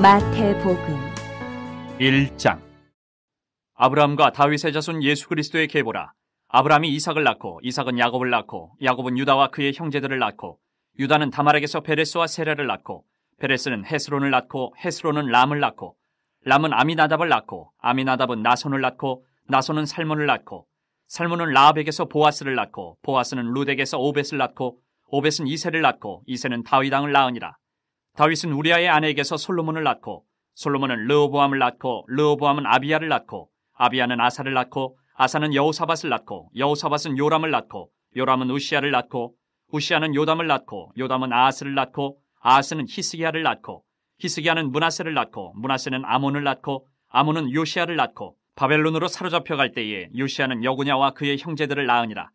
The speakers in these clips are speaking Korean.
마태복음 1장. 아브라함과 다윗의 자손 예수 그리스도의 계보라. 아브라함이 이삭을 낳고 이삭은 야곱을 낳고 야곱은 유다와 그의 형제들을 낳고 유다는 다말에게서 베레스와 세라를 낳고 베레스는 헤스론을 낳고 헤스론은 람을 낳고 람은 아미나답을 낳고 아미나답은 나손을 낳고 나손은 살몬을 낳고 살몬은 라합에게서 보아스를 낳고 보아스는 룻에게서 오벳을 낳고 오벳은 이새를 낳고 이새는 다윗 왕을 낳으니라. 다윗은 우리아의 아내에게서 솔로몬을 낳고 솔로몬은 르호보암을 낳고 르호보암은 아비야를 낳고 아비야는 아사를 낳고 아사는 여호사밧을 낳고 여호사밧은 요람을 낳고 요람은 우시야를 낳고 우시야는 요담을 낳고 요담은 아하스를 낳고 아하스는 히스기야를 낳고 히스기야는 므낫세를 낳고 므낫세는 아몬을 낳고 아몬은 요시야를 낳고 바벨론으로 사로잡혀갈 때에 요시야는 여고냐와 그의 형제들을 낳으니라.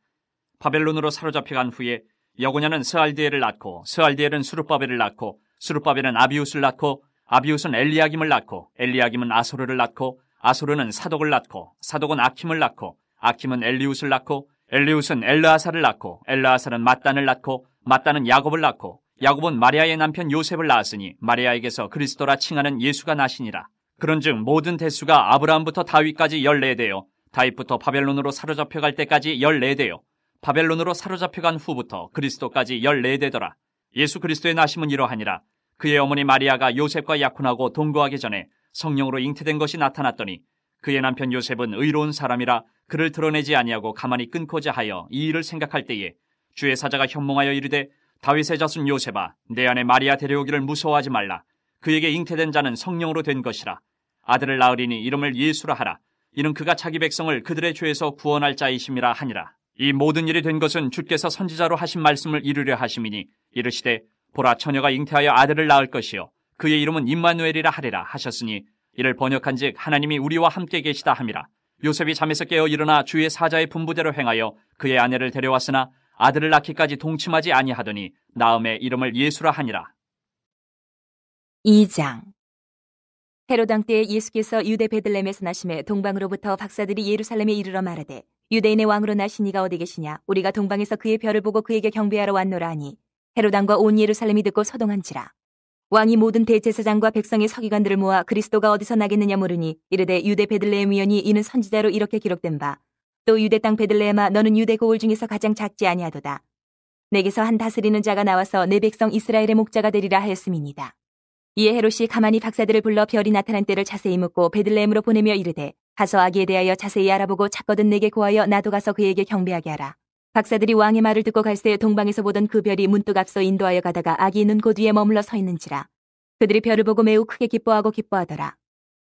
바벨론으로 사로잡혀간 후에 여고냐는 스알디엘을 낳고 스알디엘은 수룹바벨을 낳고 수룹바벨은 아비웃을 낳고 아비웃은 엘리야김을 낳고 엘리야김은 아소르를 낳고 아소르는 사독을 낳고 사독은 아킴을 낳고 아킴은 엘리웃을 낳고 엘리웃은 엘르아사를 낳고 엘르아사는 mat단을 낳고 mat단은 야곱을 낳고 야곱은 마리아의 남편 요셉을 낳았으니 마리아에게서 그리스도라 칭하는 예수가 나시니라. 그런즉 모든 대수가 아브라함부터 다윗까지 14대요 다윗부터 바벨론으로 사로잡혀갈 때까지 14대요 바벨론으로 사로잡혀간 후부터 그리스도까지 14대더라. 예수 그리스도의 나심은 이러하니라. 그의 어머니 마리아가 요셉과 약혼하고 동거하기 전에 성령으로 잉태된 것이 나타났더니 그의 남편 요셉은 의로운 사람이라 그를 드러내지 아니하고 가만히 끊고자 하여 이 일을 생각할 때에 주의 사자가 현몽하여 이르되 다윗의 자손 요셉아 내 아내 마리아 데려오기를 무서워하지 말라. 그에게 잉태된 자는 성령으로 된 것이라. 아들을 낳으리니 이름을 예수라 하라. 이는 그가 자기 백성을 그들의 죄에서 구원할 자이심이라 하니라. 이 모든 일이 된 것은 주께서 선지자로 하신 말씀을 이루려 하심이니 이르시되 보라 처녀가 잉태하여 아들을 낳을 것이요 그의 이름은 임마누엘이라 하리라 하셨으니 이를 번역한즉 하나님이 우리와 함께 계시다 함이라. 요셉이 잠에서 깨어 일어나 주의 사자의 분부대로 행하여 그의 아내를 데려왔으나 아들을 낳기까지 동침하지 아니하더니 나음에 이름을 예수라 하니라. 2장. 헤롯 왕 때에 예수께서 유대 베들레헴에서 나심에 동방으로부터 박사들이 예루살렘에 이르러 말하되 유대인의 왕으로 나신 이가 어디 계시냐 우리가 동방에서 그의 별을 보고 그에게 경배하러 왔노라 하니 헤롯 왕과 온 예루살렘이 듣고 소동한지라. 왕이 모든 대제사장과 백성의 서기관들을 모아 그리스도가 어디서 나겠느냐 물으니 이르되 유대 베들레헴이오니 이는 선지자로 이렇게 기록된 바 또 유대 땅 베들레헴아 너는 유대 고을 중에서 가장 작지 아니하도다. 내게서 한 다스리는 자가 나와서 내 백성 이스라엘의 목자가 되리라 하였음이니이다. 이에 헤롯이 가만히 박사들을 불러 별이 나타난 때를 자세히 묻고 베들레헴으로 보내며 이르되 가서 아기에 대하여 자세히 알아보고 찾거든 내게 고하여 나도 가서 그에게 경배하게 하라. 박사들이 왕의 말을 듣고 갈새 동방에서 보던 그 별이 문득 앞서 인도하여 가다가 아기 있는 곳 위에 머물러 서 있는지라. 그들이 별을 보고 매우 크게 기뻐하더라.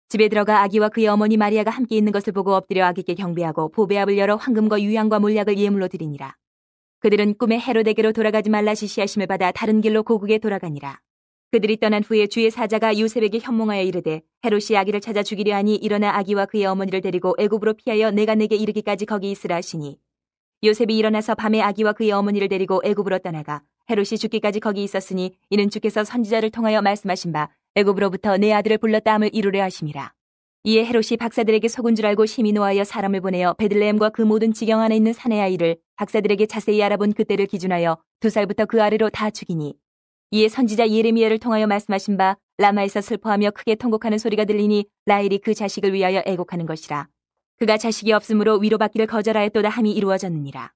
집에 들어가 아기와 그의 어머니 마리아가 함께 있는 것을 보고 엎드려 아기께 경배하고 보배압을 열어 황금과 유향과 몰약을 예물로 드리니라. 그들은 꿈에 헤롯에게로 돌아가지 말라 지시하심을 받아 다른 길로 고국에 돌아가니라. 그들이 떠난 후에 주의 사자가 요셉에게 현몽하여 이르되 헤롯이 아기를 찾아 죽이려 하니 일어나 아기와 그의 어머니를 데리고 애굽으로 피하여 내가 내게 이르기까지 거기 있으라 하시니 요셉이 일어나서 밤에 아기와 그의 어머니를 데리고 애굽으로 떠나가 헤롯이 죽기까지 거기 있었으니 이는 주께서 선지자를 통하여 말씀하신 바 애굽으로부터 내 아들을 불렀다함을 이루려 하심이라. 이에 헤롯이 박사들에게 속은 줄 알고 심히 노하여 사람을 보내어 베들레헴과 그 모든 지경 안에 있는 산의 아이를 박사들에게 자세히 알아본 그때를 기준하여 2살부터 그 아래로 다 죽이니 이에 선지자 예레미야를 통하여 말씀하신 바 라마에서 슬퍼하며 크게 통곡하는 소리가 들리니 라헬이 그 자식을 위하여 애곡하는 것이라. 그가 자식이 없으므로 위로받기를 거절하였도다 함이 이루어졌느니라.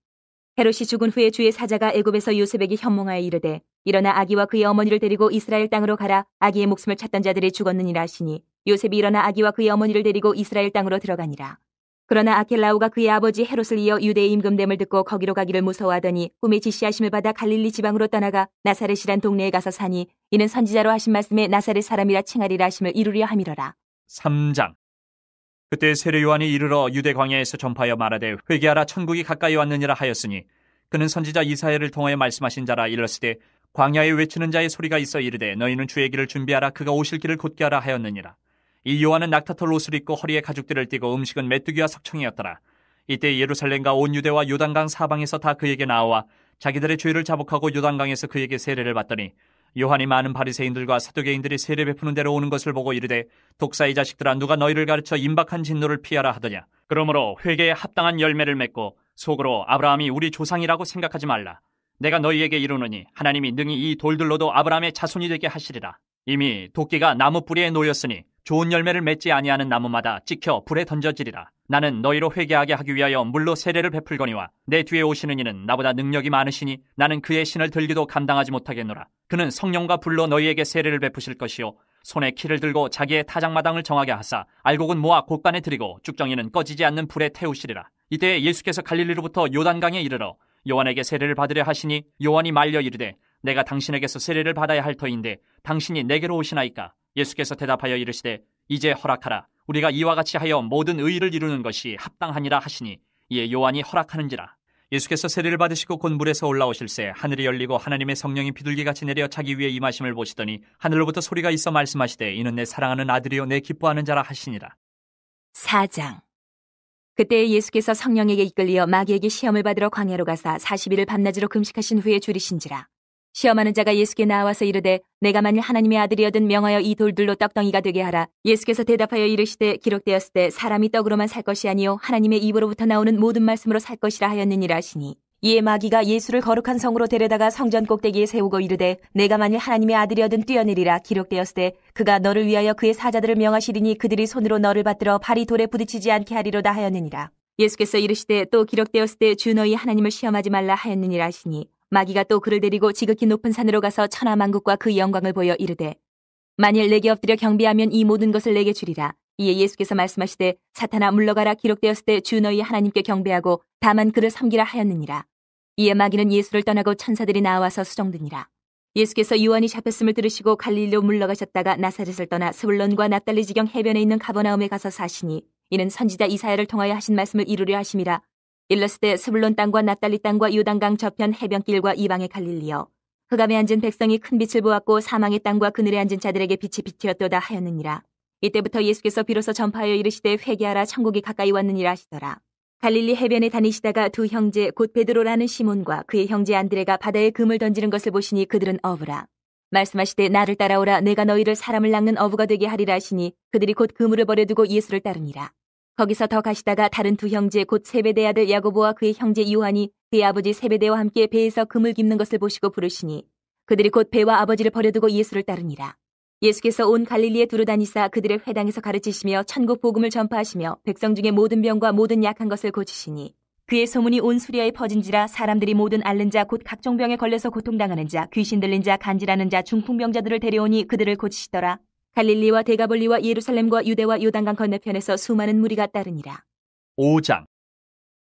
헤롯이 죽은 후에 주의 사자가 애굽에서 요셉에게 현몽하여 이르되 일어나 아기와 그의 어머니를 데리고 이스라엘 땅으로 가라. 아기의 목숨을 찾던 자들이 죽었느니라 하시니 요셉이 일어나 아기와 그의 어머니를 데리고 이스라엘 땅으로 들어가니라. 그러나 아켈라오가 그의 아버지 헤롯을 이어 유대의 임금됨을 듣고 거기로 가기를 무서워하더니 꿈에 지시하심을 받아 갈릴리 지방으로 떠나가 나사렛이란 동네에 가서 사니 이는 선지자로 하신 말씀에 나사렛 사람이라 칭하리라 하심을 이루려 함이로라. 3장. 그때 세례 요한이 이르러 유대 광야에서 전파하여 말하되 회개하라 천국이 가까이 왔느니라 하였으니 그는 선지자 이사야를 통하여 말씀하신 자라. 일렀으되 광야에 외치는 자의 소리가 있어 이르되 너희는 주의 길을 준비하라. 그가 오실 길을 곧게 하라 하였느니라. 이 요한은 낙타털 옷을 입고 허리에 가죽들을 띠고 음식은 메뚜기와 석청이었더라. 이때 예루살렘과 온 유대와 요단강 사방에서 다 그에게 나와 자기들의 죄를 자복하고 요단강에서 그에게 세례를 받더니 요한이 많은 바리새인들과 사두개인들이 세례 베푸는 데로 오는 것을 보고 이르되 독사의 자식들아 누가 너희를 가르쳐 임박한 진노를 피하라 하더냐. 그러므로 회개에 합당한 열매를 맺고 속으로 아브라함이 우리 조상이라고 생각하지 말라. 내가 너희에게 이르노니 하나님이 능히 이 돌들로도 아브라함의 자손이 되게 하시리라. 이미 도끼가 나무 뿌리에 놓였으니 좋은 열매를 맺지 아니하는 나무마다 찍혀 불에 던져지리라. 나는 너희로 회개하게 하기 위하여 물로 세례를 베풀거니와 내 뒤에 오시는 이는 나보다 능력이 많으시니 나는 그의 신을 들기도 감당하지 못하겠노라. 그는 성령과 불로 너희에게 세례를 베푸실 것이요 손에 키를 들고 자기의 타작마당을 정하게 하사 알곡은 모아 곡간에 들이고 쭉정이는 꺼지지 않는 불에 태우시리라. 이때 예수께서 갈릴리로부터 요단강에 이르러 요한에게 세례를 받으려 하시니 요한이 말려 이르되 내가 당신에게서 세례를 받아야 할 터인데 당신이 내게로 오시나이까? 예수께서 대답하여 이르시되 이제 허락하라. 우리가 이와 같이 하여 모든 의의를 이루는 것이 합당하니라 하시니 이에 요한이 허락하는지라. 예수께서 세례를 받으시고 곧 물에서 올라오실새 하늘이 열리고 하나님의 성령이 비둘기같이 내려 자기 위에 임하심을 보시더니 하늘로부터 소리가 있어 말씀하시되 이는 내 사랑하는 아들이요 내 기뻐하는 자라 하시니라. 4장. 그때 예수께서 성령에게 이끌리어 마귀에게 시험을 받으러 광야로 가사 40일을 밤낮으로 금식하신 후에 줄이신지라. 시험하는 자가 예수께 나와서 이르되 내가 만일 하나님의 아들이어든 명하여 이 돌들로 떡덩이가 되게 하라. 예수께서 대답하여 이르시되 기록되었을 때 사람이 떡으로만 살 것이 아니요 하나님의 입으로부터 나오는 모든 말씀으로 살 것이라 하였느니라 하시니 이에 마귀가 예수를 거룩한 성으로 데려다가 성전 꼭대기에 세우고 이르되 내가 만일 하나님의 아들이어든 뛰어내리라. 기록되었을 때 그가 너를 위하여 그의 사자들을 명하시리니 그들이 손으로 너를 받들어 발이 돌에 부딪히지 않게 하리로다 하였느니라. 예수께서 이르시되 또 기록되었을 때 주 너희 하나님을 시험하지 말라 하였느니라 하시니 마귀가 또 그를 데리고 지극히 높은 산으로 가서 천하만국과 그 영광을 보여 이르되 만일 내게 엎드려 경배하면 이 모든 것을 내게 주리라. 이에 예수께서 말씀하시되 사탄아 물러가라. 기록되었을 때 주 너희 하나님께 경배하고 다만 그를 섬기라 하였느니라. 이에 마귀는 예수를 떠나고 천사들이 나와서 수종드니라. 예수께서 요한이 잡혔음을 들으시고 갈릴리로 물러가셨다가 나사렛을 떠나 스불론과 납달리 지경 해변에 있는 가버나움에 가서 사시니 이는 선지자 이사야를 통하여 하신 말씀을 이루려 하심이라. 일렀을 때 스불론 땅과 납달리 땅과 요단강 저편 해변길과 이방의 갈릴리여 흑암에 앉은 백성이 큰 빛을 보았고 사망의 땅과 그늘에 앉은 자들에게 빛이 비추었도다 하였느니라. 이때부터 예수께서 비로소 전파하여 이르시되 회개하라 천국이 가까이 왔느니라 하시더라. 갈릴리 해변에 다니시다가 두 형제 곧 베드로라는 시몬과 그의 형제 안드레가 바다에 금을 던지는 것을 보시니 그들은 어부라. 말씀하시되 나를 따라오라. 내가 너희를 사람을 낚는 어부가 되게 하리라 하시니 그들이 곧 그물을 버려두고 예수를 따르니라. 거기서 더 가시다가 다른 두 형제 곧 세베대의 아들 야고보와 그의 형제 요한이 그의 아버지 세베대와 함께 배에서 금을 깁는 것을 보시고 부르시니 그들이 곧 배와 아버지를 버려두고 예수를 따르니라. 예수께서 온 갈릴리에 두루 다니사 그들의 회당에서 가르치시며 천국 복음을 전파하시며 백성 중에 모든 병과 모든 약한 것을 고치시니 그의 소문이 온 수리아에 퍼진지라. 사람들이 모든 앓는 자 곧 각종 병에 걸려서 고통당하는 자 귀신 들린 자 간질하는 자 중풍병자들을 데려오니 그들을 고치시더라. 갈릴리와 데가볼리와 예루살렘과 유대와 요단강 건너편에서 수많은 무리가 따르니라. 5장.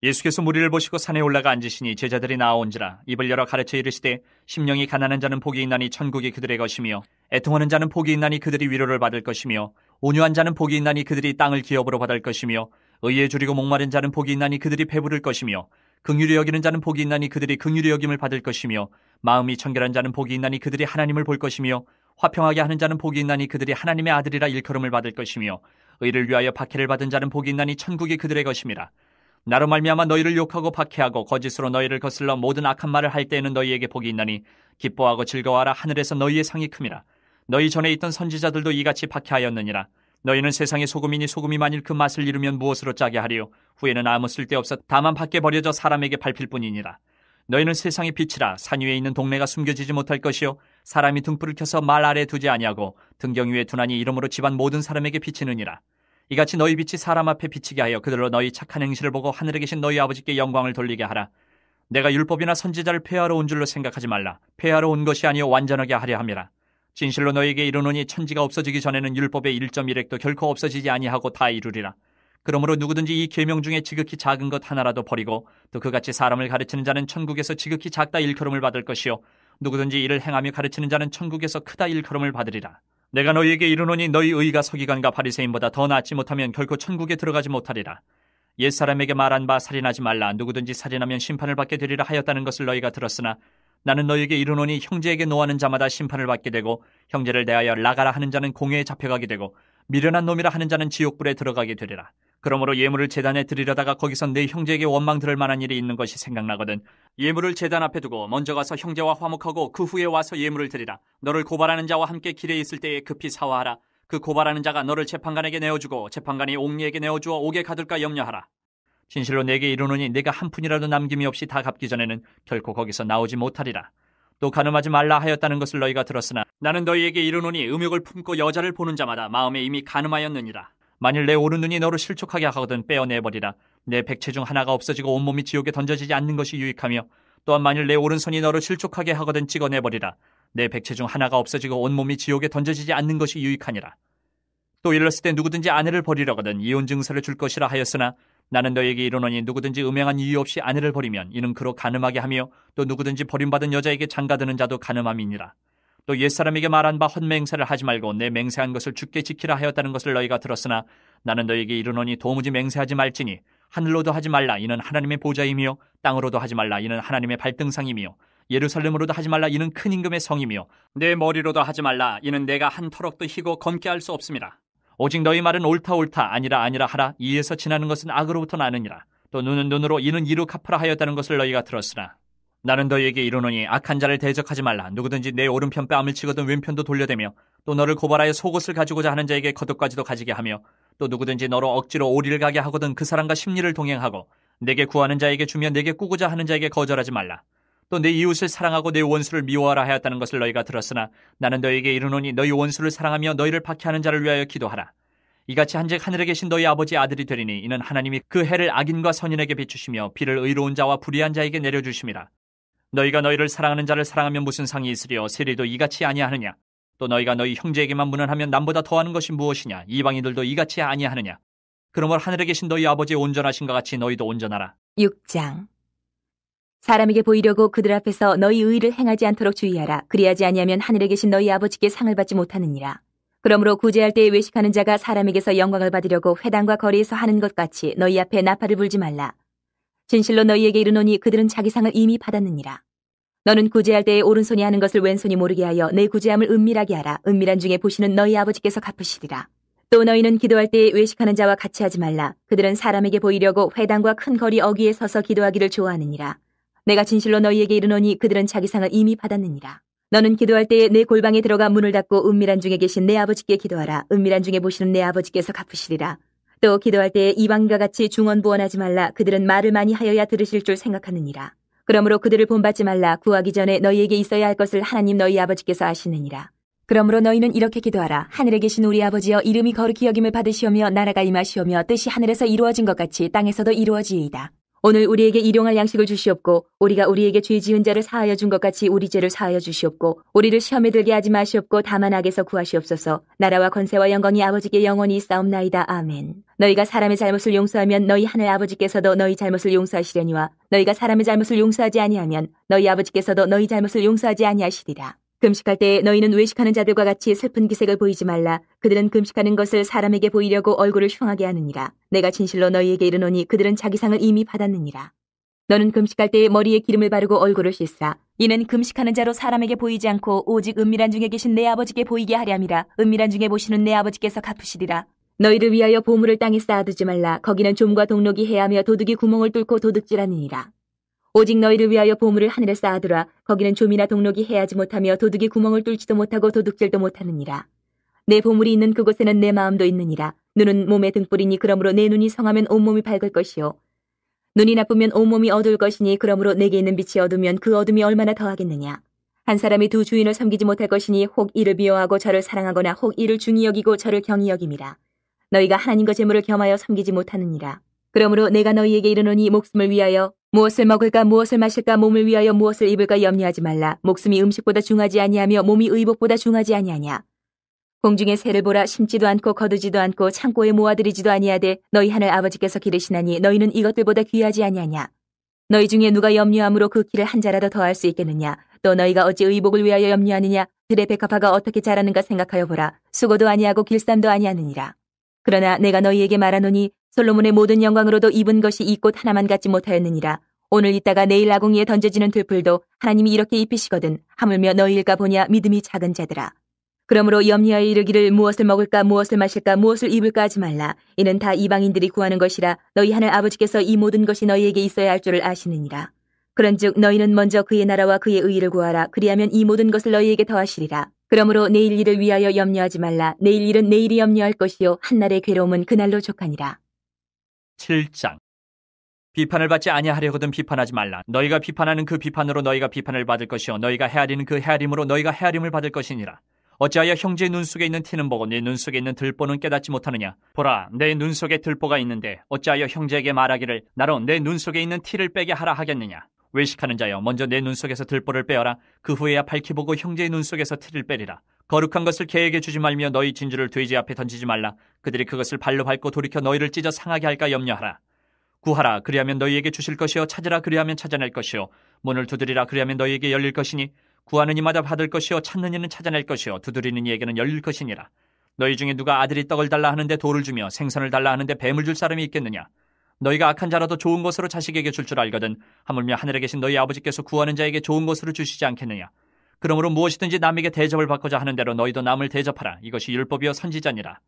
예수께서 무리를 보시고 산에 올라가 앉으시니 제자들이 나아온지라. 입을 열어 가르쳐 이르시되 심령이 가난한 자는 복이 있나니 천국이 그들의 것이며 애통하는 자는 복이 있나니 그들이 위로를 받을 것이며 온유한 자는 복이 있나니 그들이 땅을 기업으로 받을 것이며 의에 줄이고 목마른 자는 복이 있나니 그들이 배부를 것이며 긍휼히 여기는 자는 복이 있나니 그들이 긍휼히 여김을 받을 것이며 마음이 청결한 자는 복이 있나니 그들이 하나님을 볼 것이며 화평하게 하는 자는 복이 있나니 그들이 하나님의 아들이라 일컬음을 받을 것이며 의를 위하여 박해를 받은 자는 복이 있나니 천국이 그들의 것임이라. 나로 말미암아 너희를 욕하고 박해하고 거짓으로 너희를 거슬러 모든 악한 말을 할 때에는 너희에게 복이 있나니 기뻐하고 즐거워하라. 하늘에서 너희의 상이 큼이라. 너희 전에 있던 선지자들도 이같이 박해하였느니라. 너희는 세상의 소금이니 소금이 만일 그 맛을 잃으면 무엇으로 짜게 하리요? 후에는 아무 쓸데없어 다만 밖에 버려져 사람에게 밟힐 뿐이니라. 너희는 세상의 빛이라. 산 위에 있는 동네가 숨겨지지 못할 것이요 사람이 등불을 켜서 말 아래 두지 아니하고 등경 위에 두나니 이러므로 집안 모든 사람에게 비치느니라. 이같이 너희 빛이 사람 앞에 비치게 하여 그들로 너희 착한 행실을 보고 하늘에 계신 너희 아버지께 영광을 돌리게 하라. 내가 율법이나 선지자를 폐하러 온 줄로 생각하지 말라. 폐하러 온 것이 아니요 완전하게 하려 함이라. 진실로 너희에게 이르노니 천지가 없어지기 전에는 율법의 1.1획도 결코 없어지지 아니하고 다 이루리라. 그러므로 누구든지 이 계명 중에 지극히 작은 것 하나라도 버리고 또 그같이 사람을 가르치는 자는 천국에서 지극히 작다 일컬음을 받을 것이요 누구든지 이를 행하며 가르치는 자는 천국에서 크다 일컬음을 받으리라. 내가 너희에게 이르노니 너희 의가 서기관과 바리새인보다 더 낫지 못하면 결코 천국에 들어가지 못하리라. 옛사람에게 말한 바 살인하지 말라. 누구든지 살인하면 심판을 받게 되리라 하였다는 것을 너희가 들었으나 나는 너희에게 이르노니 형제에게 노하는 자마다 심판을 받게 되고 형제를 대하여 나가라 하는 자는 공회에 잡혀가게 되고 미련한 놈이라 하는 자는 지옥불에 들어가게 되리라. 그러므로 예물을 제단에 드리려다가 거기서 내 형제에게 원망 들을 만한 일이 있는 것이 생각나거든 예물을 제단 앞에 두고 먼저 가서 형제와 화목하고 그 후에 와서 예물을 드리라. 너를 고발하는 자와 함께 길에 있을 때에 급히 사화하라. 그 고발하는 자가 너를 재판관에게 내어주고 재판관이 옥리에게 내어주어 옥에 가둘까 염려하라. 진실로 내게 이르노니 내가 한 푼이라도 남김이 없이 다 갚기 전에는 결코 거기서 나오지 못하리라. 또 간음하지 말라 하였다는 것을 너희가 들었으나 나는 너희에게 이르노니 음욕을 품고 여자를 보는 자마다 마음에 이미 간음하였느니라. 만일 내 오른눈이 너를 실족하게 하거든 빼어내버리라. 내 백체 중 하나가 없어지고 온몸이 지옥에 던져지지 않는 것이 유익하며 또한 만일 내 오른손이 너를 실족하게 하거든 찍어내버리라. 내 백체 중 하나가 없어지고 온몸이 지옥에 던져지지 않는 것이 유익하니라. 또 일렀을 때 누구든지 아내를 버리려거든 이혼 증서를 줄 것이라 하였으나 나는 너에게 이르노니 누구든지 음행한 이유 없이 아내를 버리면 이는 그로 간음하게 하며 또 누구든지 버림받은 여자에게 장가드는 자도 간음함이니라. 또 옛사람에게 말한 바 헛맹세를 하지 말고 내 맹세한 것을 주께 지키라 하였다는 것을 너희가 들었으나 나는 너에게 이르노니 도무지 맹세하지 말지니 하늘로도 하지 말라 이는 하나님의 보좌이며 땅으로도 하지 말라 이는 하나님의 발등상이며 예루살렘으로도 하지 말라 이는 큰 임금의 성이며 내 머리로도 하지 말라 이는 내가 한 터럭도 희고 검게 할 수 없음이라. 오직 너희 말은 옳다 옳다 아니라 아니라 하라. 이에서 지나는 것은 악으로부터 나느니라. 또 눈은 눈으로 이는 이로 갚으라 하였다는 것을 너희가 들었으나 나는 너희에게 이르노니 악한 자를 대적하지 말라. 누구든지 내 오른편 뺨을 치거든 왼편도 돌려대며 또 너를 고발하여 속옷을 가지고자 하는 자에게 겉옷까지도 가지게 하며 또 누구든지 너로 억지로 오리를 가게 하거든 그 사람과 심리를 동행하고 내게 구하는 자에게 주며 내게 꾸고자 하는 자에게 거절하지 말라. 또 내 이웃을 사랑하고 내 원수를 미워하라 하였다는 것을 너희가 들었으나 나는 너희에게 이르노니 너희 원수를 사랑하며 너희를 박해하는 자를 위하여 기도하라. 이같이 한즉 하늘에 계신 너희 아버지 아들이 되리니 이는 하나님이 그 해를 악인과 선인에게 비추시며 비를 의로운 자와 불의한 자에게 내려주심이라. 너희가 너희를 사랑하는 자를 사랑하면 무슨 상이 있으리요 세리도 이같이 아니하느냐. 또 너희가 너희 형제에게만 문안하면 남보다 더하는 것이 무엇이냐. 이방인들도 이같이 아니하느냐. 그러므로 하늘에 계신 너희 아버지의 온전하신 것 같이 너희도 온전하라. 6장. 사람에게 보이려고 그들 앞에서 너희 의를 행하지 않도록 주의하라. 그리하지 아니하면 하늘에 계신 너희 아버지께 상을 받지 못하느니라. 그러므로 구제할 때에 외식하는 자가 사람에게서 영광을 받으려고 회당과 거리에서 하는 것 같이 너희 앞에 나팔을 불지 말라. 진실로 너희에게 이르노니 그들은 자기 상을 이미 받았느니라. 너는 구제할 때에 오른손이 하는 것을 왼손이 모르게 하여 내 구제함을 은밀하게 하라. 은밀한 중에 보시는 너희 아버지께서 갚으시리라. 또 너희는 기도할 때에 외식하는 자와 같이 하지 말라. 그들은 사람에게 보이려고 회당과 큰 거리 어귀에 서서 기도하기를 좋아하느니라. 내가 진실로 너희에게 이르노니 그들은 자기 상을 이미 받았느니라. 너는 기도할 때에 내 골방에 들어가 문을 닫고 은밀한 중에 계신 내 아버지께 기도하라. 은밀한 중에 보시는 내 아버지께서 갚으시리라. 또 기도할 때에 이방인과 같이 중언부언하지 말라. 그들은 말을 많이 하여야 들으실 줄 생각하느니라. 그러므로 그들을 본받지 말라. 구하기 전에 너희에게 있어야 할 것을 하나님 너희 아버지께서 아시느니라. 그러므로 너희는 이렇게 기도하라. 하늘에 계신 우리 아버지여 이름이 거룩히 여김을 받으시오며 나라가 임하시오며 뜻이 하늘에서 이루어진 것 같이 땅에서도 이루어지이다. 오늘 우리에게 일용할 양식을 주시옵고 우리가 우리에게 죄 지은 자를 사하여 준 것 같이 우리 죄를 사하여 주시옵고 우리를 시험에 들게 하지 마시옵고 다만 악에서 구하시옵소서. 나라와 권세와 영광이 아버지께 영원히 있사옵나이다. 아멘. 너희가 사람의 잘못을 용서하면 너희 하늘 아버지께서도 너희 잘못을 용서하시려니와 너희가 사람의 잘못을 용서하지 아니하면 너희 아버지께서도 너희 잘못을 용서하지 아니하시리라. 금식할 때 너희는 외식하는 자들과 같이 슬픈 기색을 보이지 말라. 그들은 금식하는 것을 사람에게 보이려고 얼굴을 흉하게 하느니라. 내가 진실로 너희에게 이르노니 그들은 자기 상을 이미 받았느니라. 너는 금식할 때에 머리에 기름을 바르고 얼굴을 씻으라. 이는 금식하는 자로 사람에게 보이지 않고 오직 은밀한 중에 계신 내 아버지께 보이게 하렴이라. 은밀한 중에 보시는 내 아버지께서 갚으시리라. 너희를 위하여 보물을 땅에 쌓아두지 말라. 거기는 좀과 동록이 해하며 도둑이 구멍을 뚫고 도둑질하느니라. 오직 너희를 위하여 보물을 하늘에 쌓아두라. 거기는 좀이나 동록이 해하지 못하며 도둑이 구멍을 뚫지도 못하고 도둑질도 못하느니라. 내 보물이 있는 그곳에는 내 마음도 있느니라. 눈은 몸의 등불이니 그러므로 내 눈이 성하면 온몸이 밝을 것이요 눈이 나쁘면 온몸이 어두울 것이니 그러므로 내게 있는 빛이 어두면 그 어둠이 얼마나 더하겠느냐. 한 사람이 두 주인을 섬기지 못할 것이니 혹 이를 미워하고 저를 사랑하거나 혹 이를 중히 여기고 저를 경히 여김이라. 너희가 하나님과 재물을 겸하여 섬기지 못하느니라. 그러므로 내가 너희에게 이르노니 목숨을 위하여 무엇을 먹을까 무엇을 마실까 몸을 위하여 무엇을 입을까 염려하지 말라. 목숨이 음식보다 중하지 아니하며 몸이 의복보다 중하지 아니하냐. 공중의 새를 보라. 심지도 않고 거두지도 않고 창고에 모아들이지도 아니하되 너희 하늘 아버지께서 기르시나니 너희는 이것들보다 귀하지 아니하냐. 너희 중에 누가 염려함으로 그 키를 한 자라도 더할 수 있겠느냐. 또 너희가 어찌 의복을 위하여 염려하느냐. 들의 백합화가 어떻게 자라는가 생각하여 보라. 수고도 아니하고 길쌈도 아니하느니라. 그러나 내가 너희에게 말하노니 솔로몬의 모든 영광으로도 입은 것이 이 꽃 하나만 갖지 못하였느니라. 오늘 있다가 내일 아궁이에 던져지는 들풀도 하나님이 이렇게 입히시거든. 하물며 너희일까 보냐. 믿음이 작은 자들아. 그러므로 염려하여 이르기를 무엇을 먹을까 무엇을 마실까 무엇을 입을까 하지 말라. 이는 다 이방인들이 구하는 것이라. 너희 하늘 아버지께서 이 모든 것이 너희에게 있어야 할 줄을 아시느니라. 그런즉 너희는 먼저 그의 나라와 그의 의의를 구하라. 그리하면 이 모든 것을 너희에게 더하시리라. 그러므로 내일 일을 위하여 염려하지 말라. 내일 일은 내일이 염려할 것이요 한날의 괴로움은 그날로 족하니라. 7장. 비판을 받지 아니하려거든 비판하지 말라. 너희가 비판하는 그 비판으로 너희가 비판을 받을 것이요 너희가 헤아리는 그 헤아림으로 너희가 헤아림을 받을 것이니라. 어찌하여 형제의 눈 속에 있는 티는 보고 네 눈 속에 있는 들보는 깨닫지 못하느냐. 보라, 내 눈 속에 들보가 있는데 어찌하여 형제에게 말하기를 나로 내 눈 속에 있는 티를 빼게 하라 하겠느냐. 외식하는 자여, 먼저 내 눈 속에서 들보를 빼어라. 그 후에야 밝히 보고 형제의 눈 속에서 티를 빼리라. 거룩한 것을 개에게 주지 말며 너희 진주를 돼지 앞에 던지지 말라. 그들이 그것을 발로 밟고 돌이켜 너희를 찢어 상하게 할까 염려하라. 구하라, 그리하면 너희에게 주실 것이요 찾으라, 그리하면 찾아낼 것이요 문을 두드리라, 그리하면 너희에게 열릴 것이니 구하는 이마다 받을 것이요 찾는 이는 찾아낼 것이요 두드리는 이에게는 열릴 것이니라. 너희 중에 누가 아들이 떡을 달라 하는데 돌을 주며 생선을 달라 하는데 뱀을 줄 사람이 있겠느냐. 너희가 악한 자라도 좋은 것으로 자식에게 줄 줄 알거든 하물며 하늘에 계신 너희 아버지께서 구하는 자에게 좋은 것으로 주시지 않겠느냐. 그러므로 무엇이든지 남에게 대접을 받고자 하는 대로 너희도 남을 대접하라. 이것이 율법이요 선지자니라.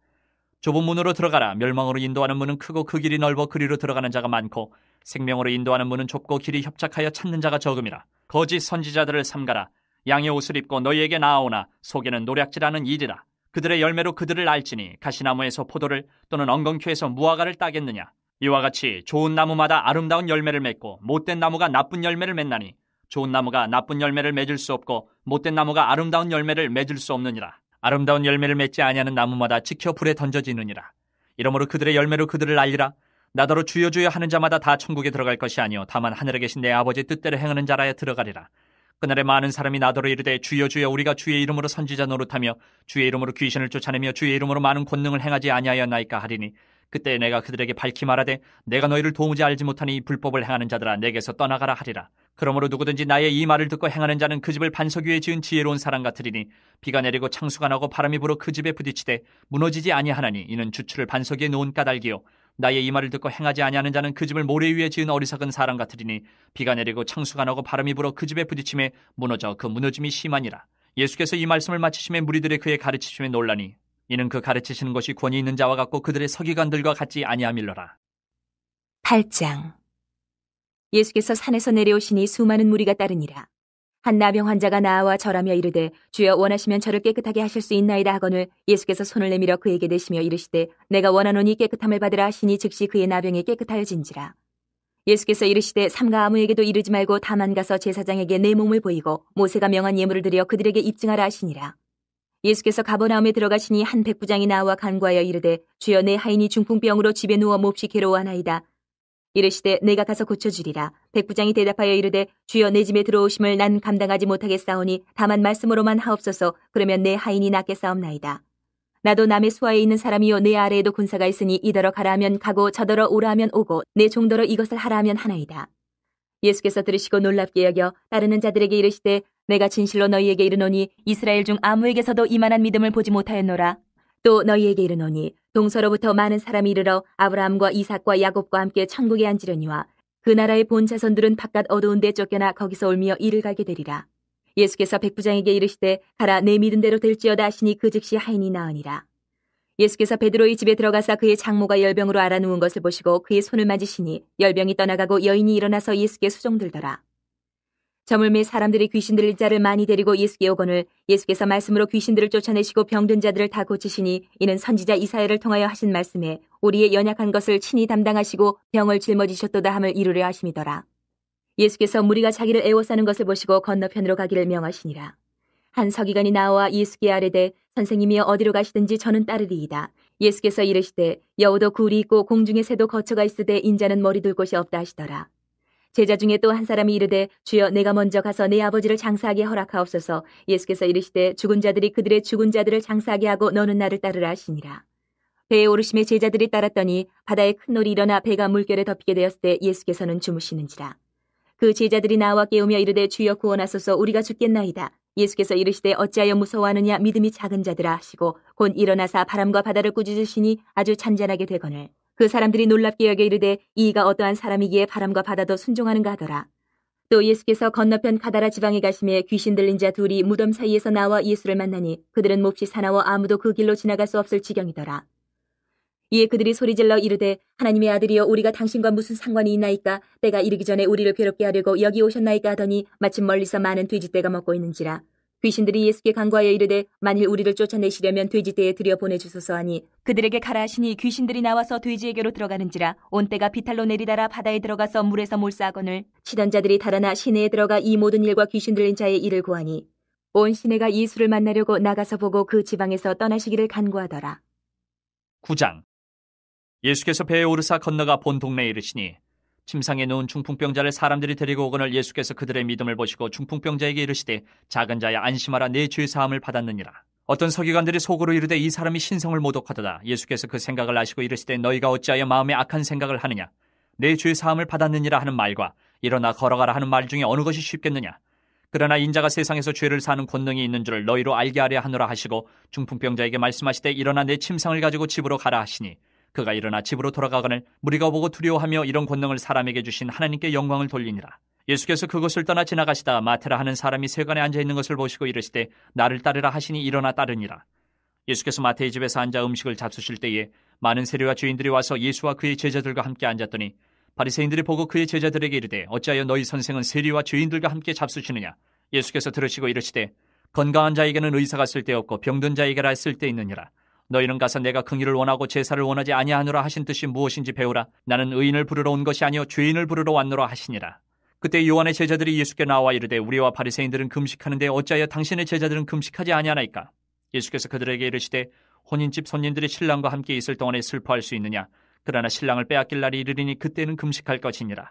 좁은 문으로 들어가라. 멸망으로 인도하는 문은 크고 그 길이 넓어 그리로 들어가는 자가 많고 생명으로 인도하는 문은 좁고 길이 협착하여 찾는 자가 적음이라. 거짓 선지자들을 삼가라. 양의 옷을 입고 너희에게 나아오나 속에는 노략질하는 일이라. 그들의 열매로 그들을 알지니 가시나무에서 포도를 또는 엉겅퀴에서 무화과를 따겠느냐. 이와 같이 좋은 나무마다 아름다운 열매를 맺고 못된 나무가 나쁜 열매를 맺나니 좋은 나무가 나쁜 열매를 맺을 수 없고 못된 나무가 아름다운 열매를 맺을 수 없느니라. 아름다운 열매를 맺지 아니하는 나무마다 찍혀 불에 던져지느니라. 이러므로 그들의 열매로 그들을 알리라. 나더러 주여 주여 하는 자마다 다 천국에 들어갈 것이 아니요 다만 하늘에 계신 내 아버지 뜻대로 행하는 자라야 들어가리라. 그날에 많은 사람이 나더러 이르되 주여 주여 우리가 주의 이름으로 선지자 노릇하며 주의 이름으로 귀신을 쫓아내며 주의 이름으로 많은 권능을 행하지 아니하였나이까 하리니 그때 내가 그들에게 밝히 말하되 내가 너희를 도무지 알지 못하니 이 불법을 행하는 자들아 내게서 떠나가라 하리라. 그러므로 누구든지 나의 이 말을 듣고 행하는 자는 그 집을 반석 위에 지은 지혜로운 사람 같으리니 비가 내리고 창수가 나고 바람이 불어 그 집에 부딪히되 무너지지 아니하나니 이는 주추를 반석 위에 놓은 까닭이요 나의 이 말을 듣고 행하지 아니하는 자는 그 집을 모래 위에 지은 어리석은 사람 같으리니 비가 내리고 창수가 나고 바람이 불어 그 집에 부딪힘에 무너져 그 무너짐이 심하니라. 예수께서 이 말씀을 마치심에 무리들의 그의 가르치심에 놀라니 이는 그 가르치시는 것이 권위 있는 자와 같고 그들의 서기관들과 같지 아니함일러라. 8장. 예수께서 산에서 내려오시니 수많은 무리가 따르니라. 한 나병 환자가 나와 절하며 이르되 주여 원하시면 저를 깨끗하게 하실 수 있나이다 하거늘 예수께서 손을 내밀어 그에게 대시며 이르시되 내가 원하노니 깨끗함을 받으라 하시니 즉시 그의 나병이 깨끗하여진지라. 예수께서 이르시되 삼가 아무에게도 이르지 말고 다만 가서 제사장에게 내 몸을 보이고 모세가 명한 예물을 드려 그들에게 입증하라 하시니라. 예수께서 가버나움에 들어가시니 한 백부장이 나와 간구하여 이르되 주여 내 하인이 중풍병으로 집에 누워 몹시 괴로워하나이다. 이르시되 내가 가서 고쳐주리라. 백부장이 대답하여 이르되 주여 내 집에 들어오심을 난 감당하지 못하겠사오니 다만 말씀으로만 하옵소서. 그러면 내 하인이 낫겠사옵나이다. 나도 남의 수하에 있는 사람이요 내 아래에도 군사가 있으니 이더러 가라 하면 가고 저더러 오라 하면 오고 내 종더러 이것을 하라 하면 하나이다. 예수께서 들으시고 놀랍게 여겨 따르는 자들에게 이르시되 내가 진실로 너희에게 이르노니 이스라엘 중 아무에게서도 이만한 믿음을 보지 못하였노라. 또 너희에게 이르노니 동서로부터 많은 사람이 이르러 아브라함과 이삭과 야곱과 함께 천국에 앉으려니와 그 나라의 본 자손들은 바깥 어두운 데 쫓겨나 거기서 울며 이를 가게 되리라. 예수께서 백부장에게 이르시되 가라 내 믿은 대로 될지어다 하시니 그 즉시 하인이 나으니라. 예수께서 베드로의 집에 들어가사 그의 장모가 열병으로 앓아 누운 것을 보시고 그의 손을 만지시니 열병이 떠나가고 여인이 일어나서 예수께 수종들더라. 저물매 사람들이 귀신 들린 자를 많이 데리고 예수께 오거늘 예수께서 말씀으로 귀신들을 쫓아내시고 병든 자들을 다 고치시니 이는 선지자 이사야를 통하여 하신 말씀에 우리의 연약한 것을 친히 담당하시고 병을 짊어지셨도다 함을 이루려 하심이더라. 예수께서 무리가 자기를 애워싸는 것을 보시고 건너편으로 가기를 명하시니라. 한 서기관이 나와 예수께 아뢰되 선생님이여 어디로 가시든지 저는 따르리이다. 예수께서 이르시되 여우도 굴이 있고 공중의 새도 거처가 있으되 인자는 머리 둘 곳이 없다 하시더라. 제자 중에 또 한 사람이 이르되 주여 내가 먼저 가서 내 아버지를 장사하게 허락하옵소서. 예수께서 이르시되 죽은 자들이 그들의 죽은 자들을 장사하게 하고 너는 나를 따르라 하시니라. 배에 오르심에 제자들이 따랐더니 바다에 큰 놀이 일어나 배가 물결에 덮이게 되었을 때 예수께서는 주무시는지라. 그 제자들이 나와 깨우며 이르되 주여 구원하소서 우리가 죽겠나이다. 예수께서 이르시되 어찌하여 무서워하느냐 믿음이 작은 자들아 하시고 곧 일어나사 바람과 바다를 꾸짖으시니 아주 잔잔하게 되거늘 그 사람들이 놀랍게 여겨 이르되 이가 어떠한 사람이기에 바람과 바다도 순종하는가 하더라. 또 예수께서 건너편 가다라 지방에 가심에 귀신 들린 자 둘이 무덤 사이에서 나와 예수를 만나니 그들은 몹시 사나워 아무도 그 길로 지나갈 수 없을 지경이더라. 이에 그들이 소리질러 이르되 하나님의 아들이여 우리가 당신과 무슨 상관이 있나이까. 때가 이르기 전에 우리를 괴롭게 하려고 여기 오셨나이까 하더니 마침 멀리서 많은 돼지떼가 먹고 있는지라. 귀신들이 예수께 간구하여 이르되 만일 우리를 쫓아내시려면 돼지떼에 들여 보내주소서 하니 그들에게 가라 하시니 귀신들이 나와서 돼지에게로 들어가는지라 온 때가 비탈로 내리다라 바다에 들어가서 물에서 몰사하거늘 치던 자들이 달아나 시내에 들어가 이 모든 일과 귀신 들린 자의 일을 구하니 온 시내가 예수를 만나려고 나가서 보고 그 지방에서 떠나시기를 간구하더라. 9장. 예수께서 배에 오르사 건너가 본 동네에 이르시니 침상에 누운 중풍병자를 사람들이 데리고 오거늘 예수께서 그들의 믿음을 보시고 중풍병자에게 이르시되 작은 자야 안심하라 내 죄 사함을 받았느니라. 어떤 서기관들이 속으로 이르되 이 사람이 신성을 모독하도다. 예수께서 그 생각을 아시고 이르시되 너희가 어찌하여 마음에 악한 생각을 하느냐. 내 죄 사함을 받았느니라 하는 말과 일어나 걸어가라 하는 말 중에 어느 것이 쉽겠느냐. 그러나 인자가 세상에서 죄를 사는 권능이 있는 줄을 너희로 알게 하려 하노라 하시고 중풍병자에게 말씀하시되 일어나 내 침상을 가지고 집으로 가라 하시니 그가 일어나 집으로 돌아가거늘 무리가 보고 두려워하며 이런 권능을 사람에게 주신 하나님께 영광을 돌리니라. 예수께서 그곳을 떠나 지나가시다가 마테라 하는 사람이 세관에 앉아있는 것을 보시고 이르시되 나를 따르라 하시니 일어나 따르니라. 예수께서 마태의 집에서 앉아 음식을 잡수실 때에 많은 세리와 죄인들이 와서 예수와 그의 제자들과 함께 앉았더니 바리새인들이 보고 그의 제자들에게 이르되 어찌하여 너희 선생은 세리와 죄인들과 함께 잡수시느냐. 예수께서 들으시고 이르시되 건강한 자에게는 의사가 쓸데없고 병든 자에게라 쓸데있느니라. 너희는 가서 내가 긍휼을 원하고 제사를 원하지 아니하노라 하신 뜻이 무엇인지 배우라. 나는 의인을 부르러 온 것이 아니요 죄인을 부르러 왔노라 하시니라. 그때 요한의 제자들이 예수께 나와 이르되 우리와 바리새인들은 금식하는데 어찌하여 당신의 제자들은 금식하지 아니하나이까. 예수께서 그들에게 이르시되 혼인집 손님들이 신랑과 함께 있을 동안에 슬퍼할 수 있느냐. 그러나 신랑을 빼앗길 날이 이르리니 그때는 금식할 것이니라.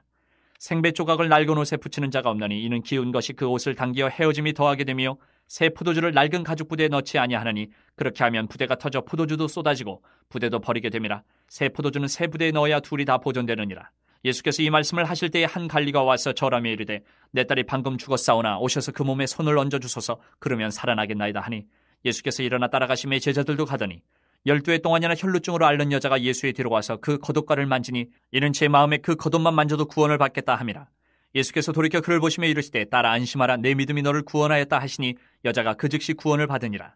생배 조각을 낡은 옷에 붙이는 자가 없나니 이는 기운 것이 그 옷을 당기어 헤어짐이 더하게 되며 새 포도주를 낡은 가죽 부대에 넣지 아니하나니 그렇게 하면 부대가 터져 포도주도 쏟아지고 부대도 버리게 됨이라. 새 포도주는 새 부대에 넣어야 둘이 다 보존되느니라. 예수께서 이 말씀을 하실 때에 한 관리가 와서 절하며 이르되 내 딸이 방금 죽었사오나 오셔서 그 몸에 손을 얹어주소서. 그러면 살아나겠나이다 하니 예수께서 일어나 따라가시매 제자들도 가더니 12해 동안이나 혈루증으로 앓는 여자가 예수의 뒤로 와서 그 겉옷가를 만지니 이는 제 마음에 그 겉옷만 만져도 구원을 받겠다 함이라. 예수께서 돌이켜 그를 보시며 이르시되 딸아 안심하라 내 믿음이 너를 구원하였다 하시니 여자가 그 즉시 구원을 받으니라.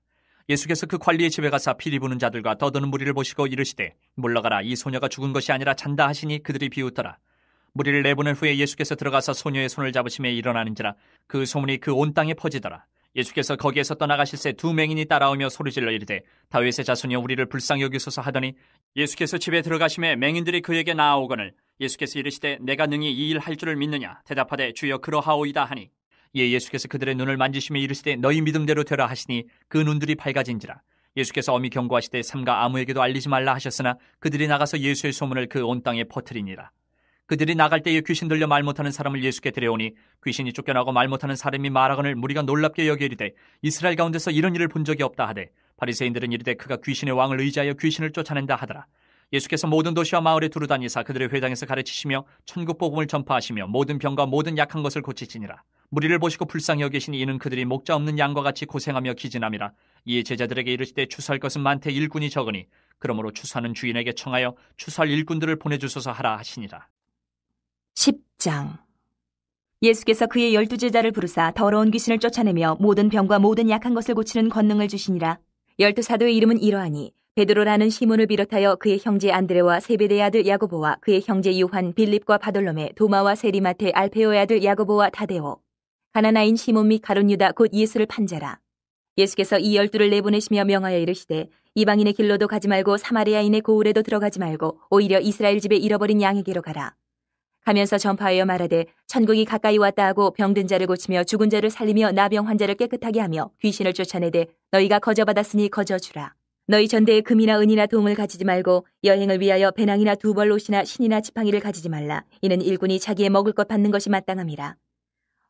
예수께서 그 관리의 집에 가사 피리 부는 자들과 떠드는 무리를 보시고 이르시되 물러가라 이 소녀가 죽은 것이 아니라 잔다 하시니 그들이 비웃더라. 무리를 내보낸 후에 예수께서 들어가서 소녀의 손을 잡으시며 일어나는지라 그 소문이 그 온 땅에 퍼지더라. 예수께서 거기에서 떠나가실새 두 맹인이 따라오며 소리질러 이르되 다윗의 자손이여 우리를 불쌍히 여기소서 하더니 예수께서 집에 들어가심에 맹인들이 그에게 나아오거늘 예수께서 이르시되 내가 능히 이 일 할 줄을 믿느냐. 대답하되 주여 그러하오이다 하니 이에 예수께서 그들의 눈을 만지시며 이르시되 너희 믿음대로 되라 하시니 그 눈들이 밝아진지라. 예수께서 엄히 경고하시되 삼가 아무에게도 알리지 말라 하셨으나 그들이 나가서 예수의 소문을 그 온 땅에 퍼뜨리니라. 그들이 나갈 때에 귀신 들려 말 못하는 사람을 예수께 데려오니 귀신이 쫓겨나고 말 못하는 사람이 말하거늘 무리가 놀랍게 여겨 이르되 이스라엘 가운데서 이런 일을 본 적이 없다 하되 바리새인들은 이르되 그가 귀신의 왕을 의지하여 귀신을 쫓아낸다 하더라. 예수께서 모든 도시와 마을에 두루다니사 그들의 회당에서 가르치시며 천국 복음을 전파하시며 모든 병과 모든 약한 것을 고치시니라. 무리를 보시고 불쌍히 여기시니 이는 그들이 목자 없는 양과 같이 고생하며 기진함이라. 이에 제자들에게 이르시되 추수할 것은 많되 일꾼이 적으니 그러므로 추수하는 주인에게 청하여 추수할 일꾼들을 보내주소서 하라 하시니라. 10장. 예수께서 그의 12제자를 부르사 더러운 귀신을 쫓아내며 모든 병과 모든 약한 것을 고치는 권능을 주시니라. 12사도의 이름은 이러하니 베드로라는 시몬을 비롯하여 그의 형제 안드레와 세베대의 아들 야고보와 그의 형제 요한 빌립과 바돌로메 도마와 세리마테 알페오의 아들 야고보와 다데오 가나나인 시몬 및 가룟 유다 곧 예수를 판자라. 예수께서 이 12를 내보내시며 명하여 이르시되 이방인의 길로도 가지 말고 사마리아인의 고을에도 들어가지 말고 오히려 이스라엘 집에 잃어버린 양에게로 가라. 가면서 전파하여 말하되 천국이 가까이 왔다 하고 병든 자를 고치며 죽은 자를 살리며 나병 환자를 깨끗하게 하며 귀신을 쫓아내되 너희가 거저받았으니 거저주라. 너희 전대에 금이나 은이나 동을 가지지 말고 여행을 위하여 배낭이나 두벌 옷이나 신이나 지팡이를 가지지 말라. 이는 일꾼이 자기의 먹을 것 받는 것이 마땅함이라.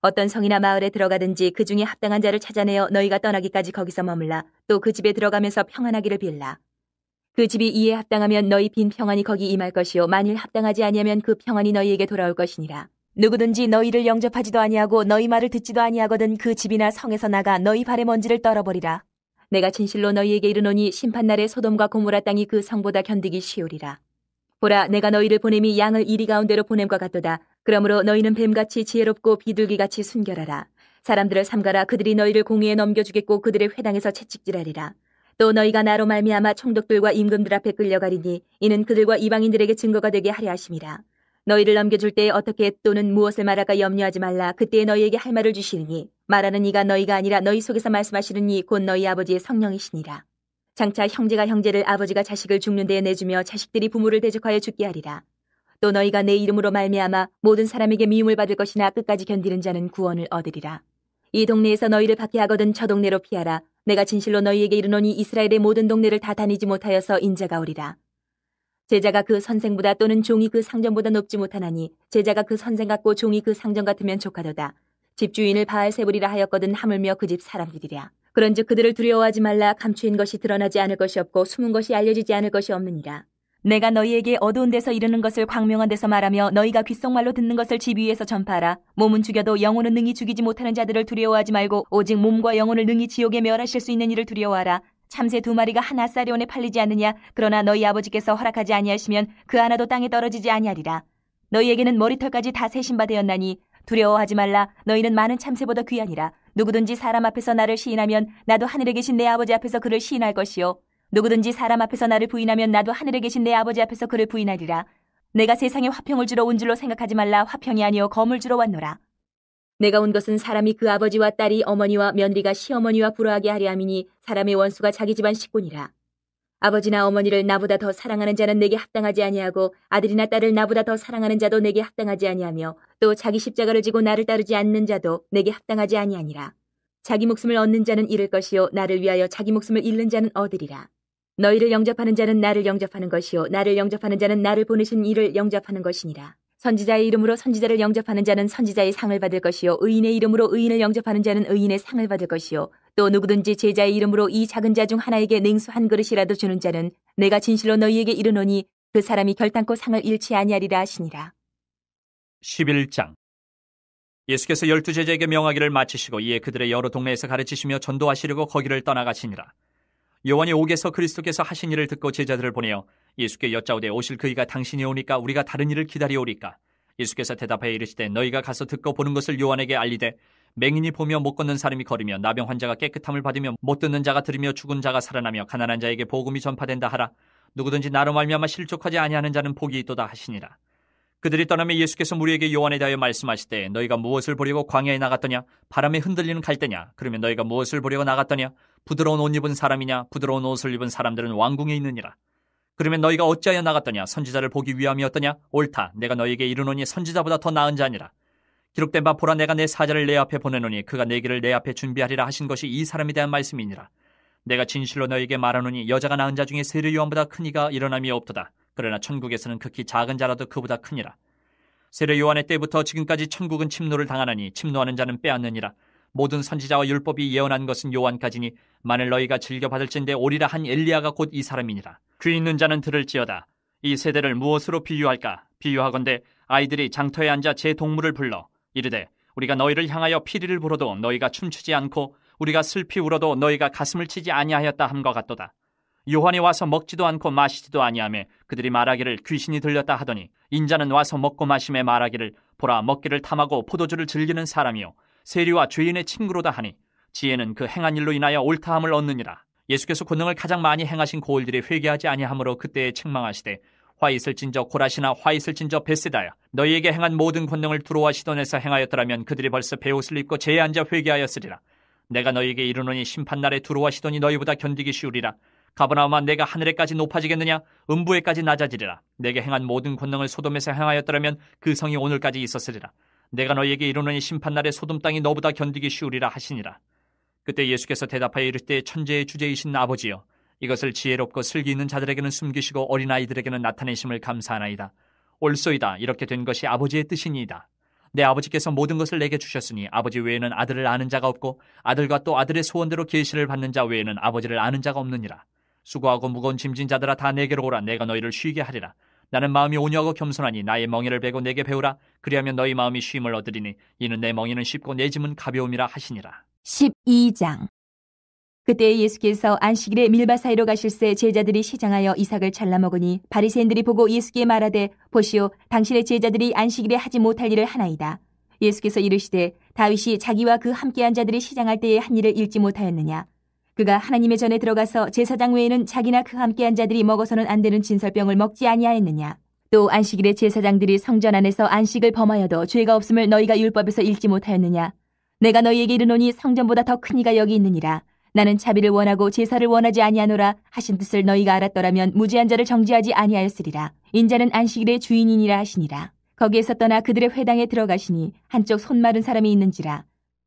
어떤 성이나 마을에 들어가든지 그 중에 합당한 자를 찾아내어 너희가 떠나기까지 거기서 머물라. 또 그 집에 들어가면서 평안하기를 빌라. 그 집이 이에 합당하면 너희 빈 평안이 거기 임할 것이요 만일 합당하지 아니하면 그 평안이 너희에게 돌아올 것이니라. 누구든지 너희를 영접하지도 아니하고 너희 말을 듣지도 아니하거든 그 집이나 성에서 나가 너희 발의 먼지를 떨어버리라. 내가 진실로 너희에게 이르노니 심판날에 소돔과 고모라 땅이 그 성보다 견디기 쉬우리라. 보라 내가 너희를 보냄이 양을 이리 가운데로 보냄과 같도다. 그러므로 너희는 뱀같이 지혜롭고 비둘기같이 순결하라. 사람들을 삼가라. 그들이 너희를 공회에 넘겨주겠고 그들의 회당에서 채찍질하리라. 또 너희가 나로 말미암아 총독들과 임금들 앞에 끌려가리니 이는 그들과 이방인들에게 증거가 되게 하려 하심이라. 너희를 넘겨줄 때에 어떻게 또는 무엇을 말할까 염려하지 말라. 그때에 너희에게 할 말을 주시리니 말하는 이가 너희가 아니라 너희 속에서 말씀하시는 이 곧 너희 아버지의 성령이시니라. 장차 형제가 형제를 아버지가 자식을 죽는 데에 내주며 자식들이 부모를 대적하여 죽게 하리라. 또 너희가 내 이름으로 말미암아 모든 사람에게 미움을 받을 것이나 끝까지 견디는 자는 구원을 얻으리라. 이 동네에서 너희를 밖에 하거든 저 동네로 피하라. 내가 진실로 너희에게 이르노니 이스라엘의 모든 동네를 다 다니지 못하여서 인자가 오리라. 제자가 그 선생보다 또는 종이 그 상전보다 높지 못하나니 제자가 그 선생 같고 종이 그 상전 같으면 족하도다. 집주인을 바알세불이라 하였거든 하물며 그 집 사람들이랴. 그런즉 그들을 두려워하지 말라. 감추인 것이 드러나지 않을 것이 없고 숨은 것이 알려지지 않을 것이 없느니라. 내가 너희에게 어두운 데서 이르는 것을 광명한 데서 말하며 너희가 귓속말로 듣는 것을 집 위에서 전파하라. 몸은 죽여도 영혼은 능히 죽이지 못하는 자들을 두려워하지 말고 오직 몸과 영혼을 능히 지옥에 멸하실 수 있는 이를 두려워하라. 참새 2마리가 한 아사리온에 팔리지 않느냐. 그러나 너희 아버지께서 허락하지 아니하시면 그 하나도 땅에 떨어지지 아니하리라. 너희에게는 머리털까지 다 세신 바 되었나니 두려워하지 말라. 너희는 많은 참새보다 귀하니라. 누구든지 사람 앞에서 나를 시인하면 나도 하늘에 계신 내 아버지 앞에서 그를 시인할 것이요 누구든지 사람 앞에서 나를 부인하면 나도 하늘에 계신 내 아버지 앞에서 그를 부인하리라. 내가 세상에 화평을 주러 온 줄로 생각하지 말라. 화평이 아니요 검을 주러 왔노라. 내가 온 것은 사람이 그 아버지와 딸이 어머니와 며느리가 시어머니와 불화하게 하려 함이니 사람의 원수가 자기 집안 식구니라. 아버지나 어머니를 나보다 더 사랑하는 자는 내게 합당하지 아니하고 아들이나 딸을 나보다 더 사랑하는 자도 내게 합당하지 아니하며 또 자기 십자가를 지고 나를 따르지 않는 자도 내게 합당하지 아니하니라. 자기 목숨을 얻는 자는 잃을 것이요 나를 위하여 자기 목숨을 잃는 자는 얻으리라. 너희를 영접하는 자는 나를 영접하는 것이요 나를 영접하는 자는 나를 보내신 이를 영접하는 것이니라. 선지자의 이름으로 선지자를 영접하는 자는 선지자의 상을 받을 것이요 의인의 이름으로 의인을 영접하는 자는 의인의 상을 받을 것이요 또 누구든지 제자의 이름으로 이 작은 자 중 하나에게 냉수 한 그릇이라도 주는 자는 내가 진실로 너희에게 이르노니 그 사람이 결단코 상을 잃지 아니하리라 하시니라. 11장. 예수께서 12제자에게 명하기를 마치시고 이에 그들의 여러 동네에서 가르치시며 전도하시려고 거기를 떠나가시니라. 요한이 옥에서 그리스도께서 하신 일을 듣고 제자들을 보내어 예수께 여짜오되 오실 그이가 당신이 오니까 우리가 다른 일을 기다리오리까? 예수께서 대답하여 이르시되 너희가 가서 듣고 보는 것을 요한에게 알리되 맹인이 보며 못 걷는 사람이 걸으며 나병 환자가 깨끗함을 받으며 못 듣는 자가 들으며 죽은 자가 살아나며 가난한 자에게 복음이 전파된다 하라. 누구든지 나로 말미암아 실족하지 아니하는 자는 복이 있도다 하시니라. 그들이 떠나며 예수께서 무리에게 요한에 대하여 말씀하시되 너희가 무엇을 보려고 광야에 나갔더냐? 바람에 흔들리는 갈대냐? 그러면 너희가 무엇을 보려고 나갔더냐? 부드러운 옷 입은 사람이냐? 부드러운 옷을 입은 사람들은 왕궁에 있느니라. 그러면 너희가 어찌하여 나갔더냐? 선지자를 보기 위함이었더냐? 옳다. 내가 너희에게 이르노니 선지자보다 더 나은 자니라. 기록된 바 보라 내가 내 사자를 내 앞에 보내노니 그가 내 길을 내 앞에 준비하리라 하신 것이 이 사람에 대한 말씀이니라. 내가 진실로 너희에게 말하노니 여자가 낳은 자 중에 세례 요한보다 큰 이가 일어남이 없도다. 그러나 천국에서는 극히 작은 자라도 그보다 크니라. 세례 요한의 때부터 지금까지 천국은 침노를 당하나니 침노하는 자는 빼앗느니라. 모든 선지자와 율법이 예언한 것은 요한까지니 만일 너희가 즐겨 받을진대 오리라 한 엘리야가 곧 이 사람이니라. 귀 있는 자는 들을지어다. 이 세대를 무엇으로 비유할까? 비유하건대 아이들이 장터에 앉아 제 동물을 불러 이르되 우리가 너희를 향하여 피리를 불어도 너희가 춤추지 않고 우리가 슬피 울어도 너희가 가슴을 치지 아니하였다 함과 같도다. 요한이 와서 먹지도 않고 마시지도 아니하며 그들이 말하기를 귀신이 들렸다 하더니 인자는 와서 먹고 마심에 말하기를 보라 먹기를 탐하고 포도주를 즐기는 사람이요 세리와 죄인의 친구로다 하니 지혜는 그 행한 일로 인하여 옳다함을 얻느니라. 예수께서 권능을 가장 많이 행하신 고을들이 회개하지 아니하므로 그때에 책망하시되 화 있을진저 고라시나 화 있을진저 벳세다야 너희에게 행한 모든 권능을 두로와 시돈에서 행하였더라면 그들이 벌써 베옷을 입고 제에 앉아 회개하였으리라. 내가 너희에게 이르노니 심판날에 두로와 시돈이 너희보다 견디기 쉬우리라. 가버나움아 내가 하늘에까지 높아지겠느냐? 음부에까지 낮아지리라. 내게 행한 모든 권능을 소돔에서 행하였더라면 그 성이 오늘까지 있었으리라. 내가 너희에게 이르노니 심판날에 소돔 땅이 너보다 견디기 쉬우리라 하시니라. 그때 예수께서 대답하여 이르시되 천재의 주제이신 아버지여 이것을 지혜롭고 슬기 있는 자들에게는 숨기시고 어린아이들에게는 나타내심을 감사하나이다. 옳소이다. 이렇게 된 것이 아버지의 뜻이니이다. 내 아버지께서 모든 것을 내게 주셨으니 아버지 외에는 아들을 아는 자가 없고 아들과 또 아들의 소원대로 계시를 받는 자 외에는 아버지를 아는 자가 없느니라. 수고하고 무거운 짐진 자들아 다 내게로 오라. 내가 너희를 쉬게 하리라. 나는 마음이 온유하고 겸손하니 나의 멍에를 베고 내게 배우라. 그리하면 너희 마음이 쉼을 얻으리니 이는 내 멍에는 쉽고 내 짐은 가벼움이라 하시니라. 12장. 그때 예수께서 안식일에 밀밭 사이로 가실새 제자들이 시장하여 이삭을 잘라 먹으니 바리새인들이 보고 예수께 말하되 보시오 당신의 제자들이 안식일에 하지 못할 일을 하나이다. 예수께서 이르시되 다윗이 자기와 그 함께한 자들이 시장할 때에 한 일을 읽지 못하였느냐. 그가 하나님의 전에 들어가서 제사장 외에는 자기나 그 함께한 자들이 먹어서는 안 되는 진설병을 먹지 아니하였느냐. 또 안식일에 제사장들이 성전 안에서 안식을 범하여도 죄가 없음을 너희가 율법에서 읽지 못하였느냐? 내가 너희에게 이르노니 성전보다 더 큰 이가 여기 있느니라. 나는 자비를 원하고 제사를 원하지 아니하노라 하신 뜻을 너희가 알았더라면 무죄한 자를 정죄하지 아니하였으리라. 인자는 안식일의 주인이니라 하시니라. 거기에서 떠나 그들의 회당에 들어가시니 한쪽 손 마른 사람이 있는지라.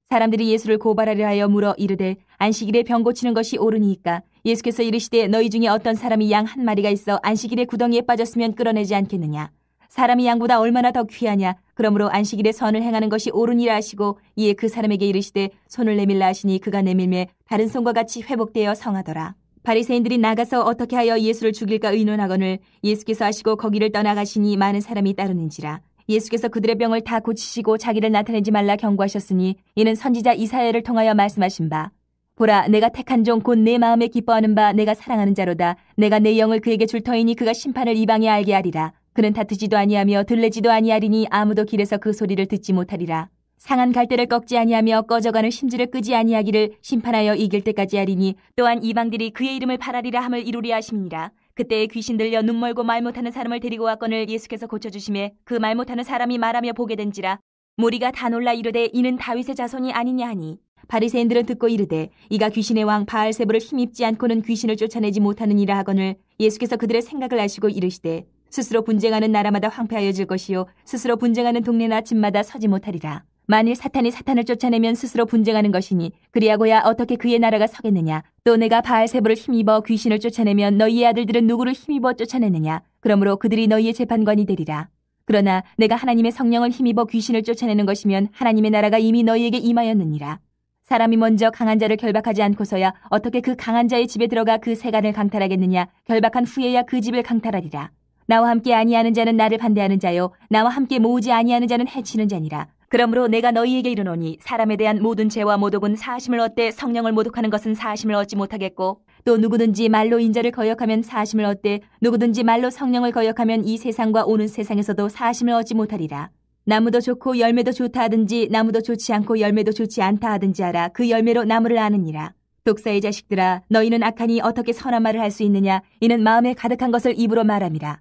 사람들이 예수를 고발하려 하여 물어 이르되 안식일에 병 고치는 것이 옳으니이까? 예수께서 이르시되 너희 중에 어떤 사람이 양 한 마리가 있어 안식일에 구덩이에 빠졌으면 끌어내지 않겠느냐? 사람이 양보다 얼마나 더 귀하냐? 그러므로 안식일에 선을 행하는 것이 옳으니라 하시고 이에 그 사람에게 이르시되 손을 내밀라 하시니 그가 내밀매 다른 손과 같이 회복되어 성하더라. 바리새인들이 나가서 어떻게 하여 예수를 죽일까 의논하거늘 예수께서 하시고 거기를 떠나가시니 많은 사람이 따르는지라. 예수께서 그들의 병을 다 고치시고 자기를 나타내지 말라 경고하셨으니 이는 선지자 이사야를 통하여 말씀하신 바 보라 내가 택한 종 곧 내 마음에 기뻐하는 바 내가 사랑하는 자로다. 내가 내 영을 그에게 줄 터이니 그가 심판을 이방에 알게 하리라. 그는 다투지도 아니하며 들레지도 아니하리니 아무도 길에서 그 소리를 듣지 못하리라. 상한 갈대를 꺾지 아니하며 꺼져가는 심지를 끄지 아니하기를 심판하여 이길 때까지 하리니 또한 이방들이 그의 이름을 팔아리라 함을 이루리 하심이니라. 그때에 귀신 들려 눈 멀고 말 못하는 사람을 데리고 왔거늘 예수께서 고쳐주심에 그 말 못하는 사람이 말하며 보게 된지라. 무리가 다 놀라 이르되 이는 다윗의 자손이 아니냐 하니 바리새인들은 듣고 이르되 이가 귀신의 왕 바알세불을 힘입지 않고는 귀신을 쫓아내지 못하느니라 하거늘 예수께서 그들의 생각을 아시고 이르시되 스스로 분쟁하는 나라마다 황폐하여질 것이요 스스로 분쟁하는 동네나 집마다 서지 못하리라. 만일 사탄이 사탄을 쫓아내면 스스로 분쟁하는 것이니 그리하고야 어떻게 그의 나라가 서겠느냐. 또 내가 바알세불을 힘입어 귀신을 쫓아내면 너희의 아들들은 누구를 힘입어 쫓아내느냐. 그러므로 그들이 너희의 재판관이 되리라. 그러나 내가 하나님의 성령을 힘입어 귀신을 쫓아내는 것이면 하나님의 나라가 이미 너희에게 임하였느니라. 사람이 먼저 강한 자를 결박하지 않고서야 어떻게 그 강한 자의 집에 들어가 그 세간을 강탈하겠느냐. 결박한 후에야 그 집을 강탈하리라. 나와 함께 아니하는 자는 나를 반대하는 자요 나와 함께 모으지 아니하는 자는 해치는 자니라. 그러므로 내가 너희에게 이르노니 사람에 대한 모든 죄와 모독은 사하심을 얻되 성령을 모독하는 것은 사하심을 얻지 못하겠고 또 누구든지 말로 인자를 거역하면 사하심을 얻되 누구든지 말로 성령을 거역하면 이 세상과 오는 세상에서도 사하심을 얻지 못하리라. 나무도 좋고 열매도 좋다 하든지 나무도 좋지 않고 열매도 좋지 않다 하든지 알아. 그 열매로 나무를 아느니라. 독사의 자식들아 너희는 악하니 어떻게 선한 말을 할 수 있느냐. 이는 마음에 가득한 것을 입으로 말함이라.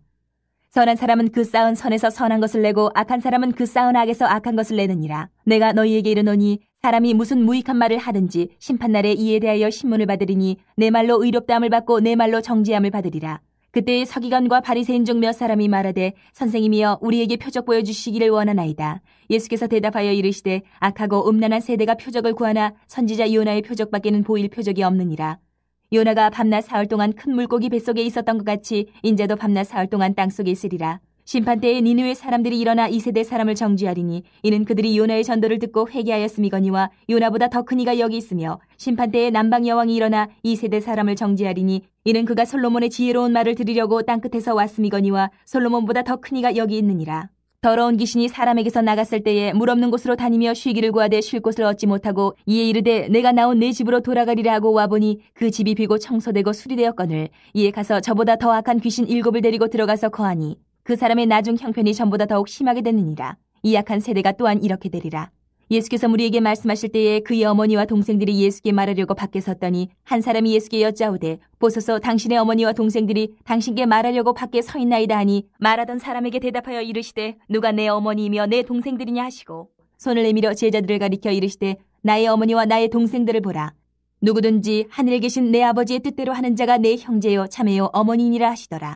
선한 사람은 그 쌓은 선에서 선한 것을 내고 악한 사람은 그 쌓은 악에서 악한 것을 내느니라. 내가 너희에게 이르노니 사람이 무슨 무익한 말을 하든지 심판날에 이에 대하여 신문을 받으리니 내 말로 의롭다함을 받고 내 말로 정죄함을 받으리라. 그때의 서기관과 바리새인 중 몇 사람이 말하되 선생님이여 우리에게 표적 보여주시기를 원하나이다. 예수께서 대답하여 이르시되 악하고 음란한 세대가 표적을 구하나 선지자 요나의 표적밖에는 보일 표적이 없느니라. 요나가 밤낮 사흘 동안 큰 물고기 뱃속에 있었던 것 같이 인자도 밤낮 사흘 동안 땅속에 있으리라. 심판때에 니느웨 사람들이 일어나 이 세대 사람을 정죄하리니 이는 그들이 요나의 전도를 듣고 회개하였음이거니와 요나보다 더 큰 이가 여기 있으며 심판때에 남방 여왕이 일어나 이 세대 사람을 정죄하리니 이는 그가 솔로몬의 지혜로운 말을 들으려고 땅끝에서 왔음이거니와 솔로몬보다 더 큰 이가 여기 있느니라. 더러운 귀신이 사람에게서 나갔을 때에 물 없는 곳으로 다니며 쉬기를 구하되 쉴 곳을 얻지 못하고 이에 이르되 내가 나온 내 집으로 돌아가리라 하고 와보니 그 집이 비고 청소되고 수리되었거늘 이에 가서 저보다 더 악한 귀신 7을 데리고 들어가서 거하니 그 사람의 나중 형편이 전보다 더욱 심하게 됐느니라. 이 악한 세대가 또한 이렇게 되리라. 예수께서 무리에게 말씀하실 때에 그의 어머니와 동생들이 예수께 말하려고 밖에 섰더니 한 사람이 예수께 여짜오되 보소서 당신의 어머니와 동생들이 당신께 말하려고 밖에 서 있나이다 하니 말하던 사람에게 대답하여 이르시되 누가 내 어머니이며 내 동생들이냐 하시고 손을 내밀어 제자들을 가리켜 이르시되 나의 어머니와 나의 동생들을 보라. 누구든지 하늘에 계신 내 아버지의 뜻대로 하는 자가 내 형제요 자매요 어머니니라 하시더라.